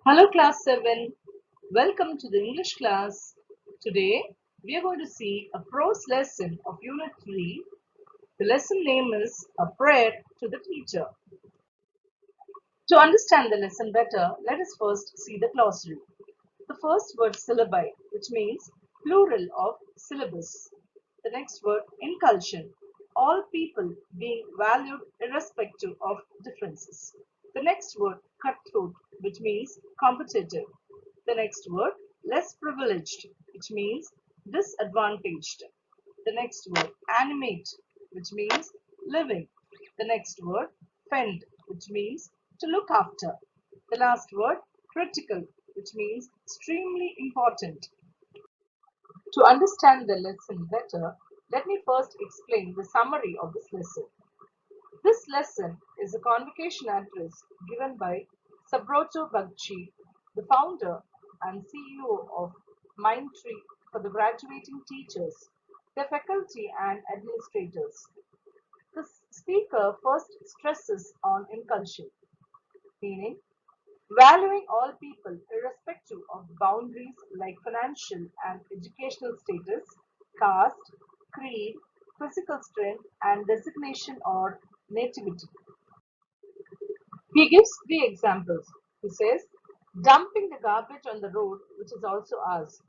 Hello, class 7. Welcome to the English class. Today, we are going to see a prose lesson of Unit 3. The lesson name is A Prayer to the Teacher. To understand the lesson better, let us first see the glossary. The first word syllabi, which means plural of syllabus. The next word inculsion, all people being valued irrespective of differences. The next word cutthroat, which means competitive. The next word less privileged, which means disadvantaged. The next word animate, which means living. The next word fend, which means to look after. The last word critical, which means extremely important. To understand the lesson better, let me first explain the summary of this lesson. This lesson is a convocation address given by Subroto Bagchi, the founder and CEO of Mindtree, for the graduating teachers, their faculty and administrators. The speaker first stresses on inculsion, meaning valuing all people irrespective of boundaries like financial and educational status, caste, creed, physical strength, and designation or nativity. He gives three examples. He says, dumping the garbage on the road, which is also ours,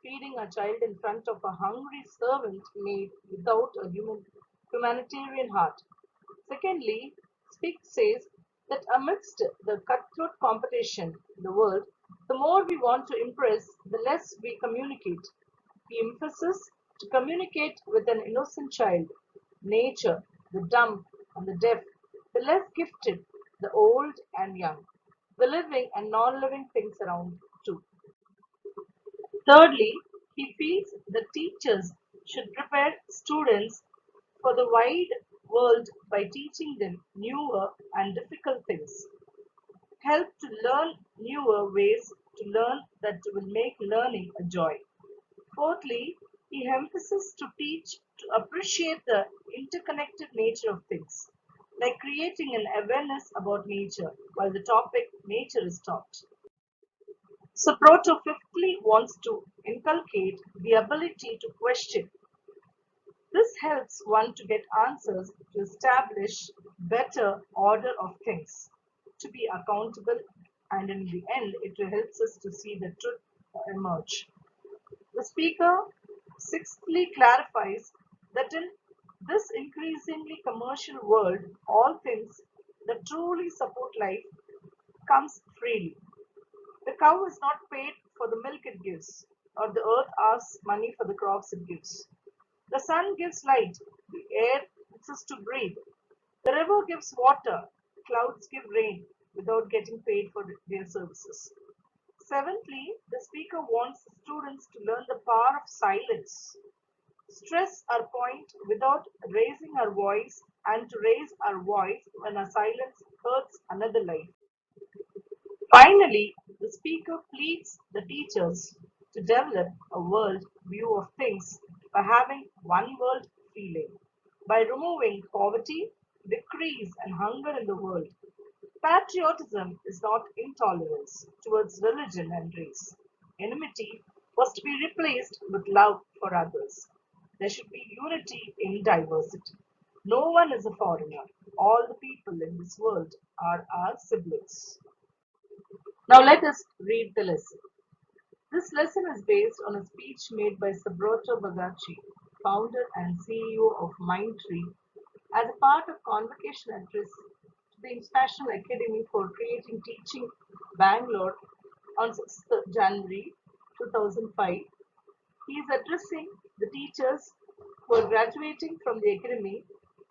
feeding a child in front of a hungry servant maid without a humanitarian heart. Secondly, Speak says that amidst the cutthroat competition in the world, the more we want to impress, the less we communicate. He emphasizes to communicate with an innocent child, nature, the dumb and the deaf, the less gifted, the old and young, the living and non-living things around too. Thirdly, he feels that teachers should prepare students for the wide world by teaching them newer and difficult things. Help to learn newer ways to learn that will make learning a joy. Fourthly, he emphasizes to teach to appreciate the interconnected nature of things, like creating an awareness about nature while the topic nature is taught. So, Proto fifthly wants to inculcate the ability to question. This helps one to get answers to establish better order of things, to be accountable, and in the end, it helps us to see the truth emerge. The speaker sixthly clarifies that in this increasingly commercial world, all things that truly support life comes freely. The cow is not paid for the milk it gives, or the earth asks money for the crops it gives. The sun gives light, the air gives us to breathe. The river gives water, clouds give rain without getting paid for their services. Seventhly, the speaker wants the students to learn the power of silence, stress our point without raising our voice, and to raise our voice when our silence hurts another life. Finally, the speaker pleads the teachers to develop a world view of things by having one world feeling, by removing poverty, decrease, and hunger in the world. Patriotism is not intolerance towards religion and race. Enmity was to be replaced with love for others. There should be unity in diversity. No one is a foreigner. All the people in this world are our siblings. Now let us read the lesson. This lesson is based on a speech made by Subroto Bagachi, founder and CEO of Mindtree, as a part of convocation address to the International Academy for Creating Teaching, Bangalore, on 6th January 2005. He is addressing the teachers who are graduating from the academy,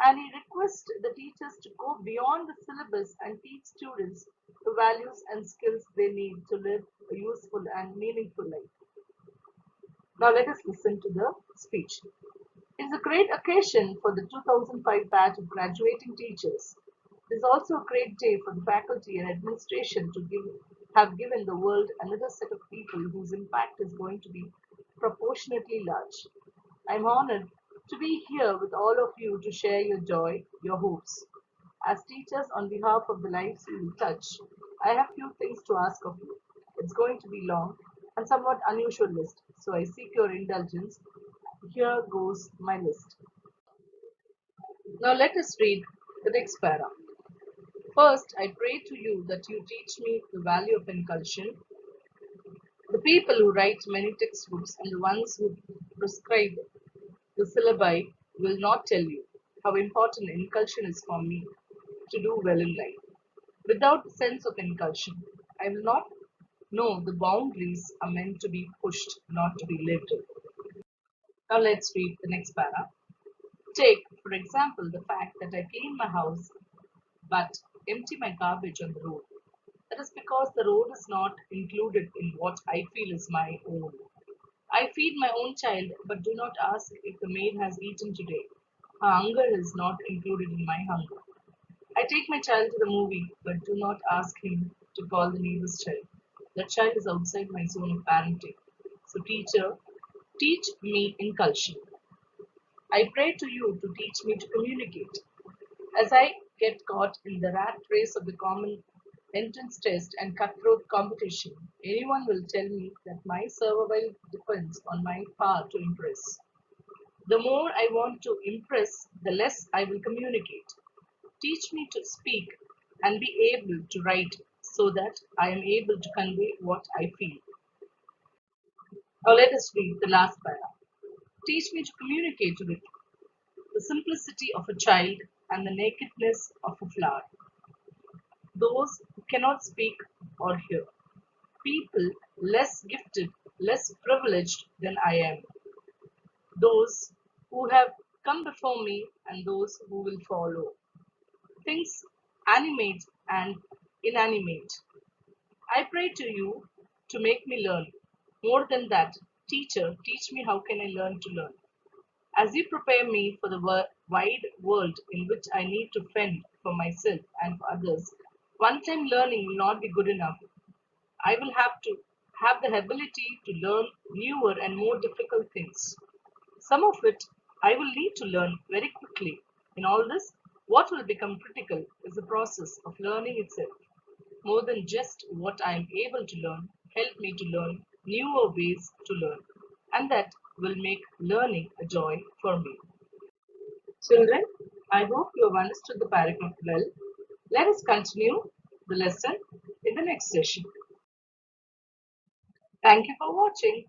and he requests the teachers to go beyond the syllabus and teach students the values and skills they need to live a useful and meaningful life. Now let us listen to the speech. It is a great occasion for the 2005 batch of graduating teachers. It is also a great day for the faculty and administration to have given the world another set of people whose impact is going to be proportionately large. I am honored to be here with all of you to share your joy, your hopes. As teachers, on behalf of the lives we will touch, I have few things to ask of you. It's going to be long and somewhat unusual list, so I seek your indulgence. Here goes my list. Now let us read the next para. First, I pray to you that you teach me the value of inculcation. The people who write many textbooks and the ones who prescribe the syllabi will not tell you how important inculcation is for me to do well in life. Without the sense of inculcation, I will not know the boundaries are meant to be pushed, not to be lived in. Now let's read the next para. Take, for example, the fact that I clean my house but empty my garbage on the road. That is because the road is not included in what I feel is my own. I feed my own child but do not ask if the maid has eaten today. Her hunger is not included in my hunger. I take my child to the movie but do not ask him to call the neighbor's child. That child is outside my zone of parenting. So, teacher, teach me inculcation. I pray to you to teach me to communicate. As I get caught in the rat race of the common entrance test and cutthroat competition, anyone will tell me that my survival depends on my power to impress. The more I want to impress, the less I will communicate. Teach me to speak and be able to write so that I am able to convey what I feel. Now let us read the last para. Teach me to communicate with the simplicity of a child and the nakedness of a flower. Those who cannot speak or hear. People less gifted, less privileged than I am. Those who have come before me and those who will follow. Things animate and inanimate. I pray to you to make me learn. More than that, teacher, teach me how can I learn to learn. As you prepare me for the wide world in which I need to fend for myself and for others, one time learning will not be good enough. I will have to have the ability to learn newer and more difficult things. Some of it I will need to learn very quickly. In all this, what will become critical is the process of learning itself. More than just what I am able to learn, help me to learn newer ways to learn. And that will make learning a joy for me. Children, I hope you have understood the paragraph well. Let us continue the lesson in the next session. Thank you for watching.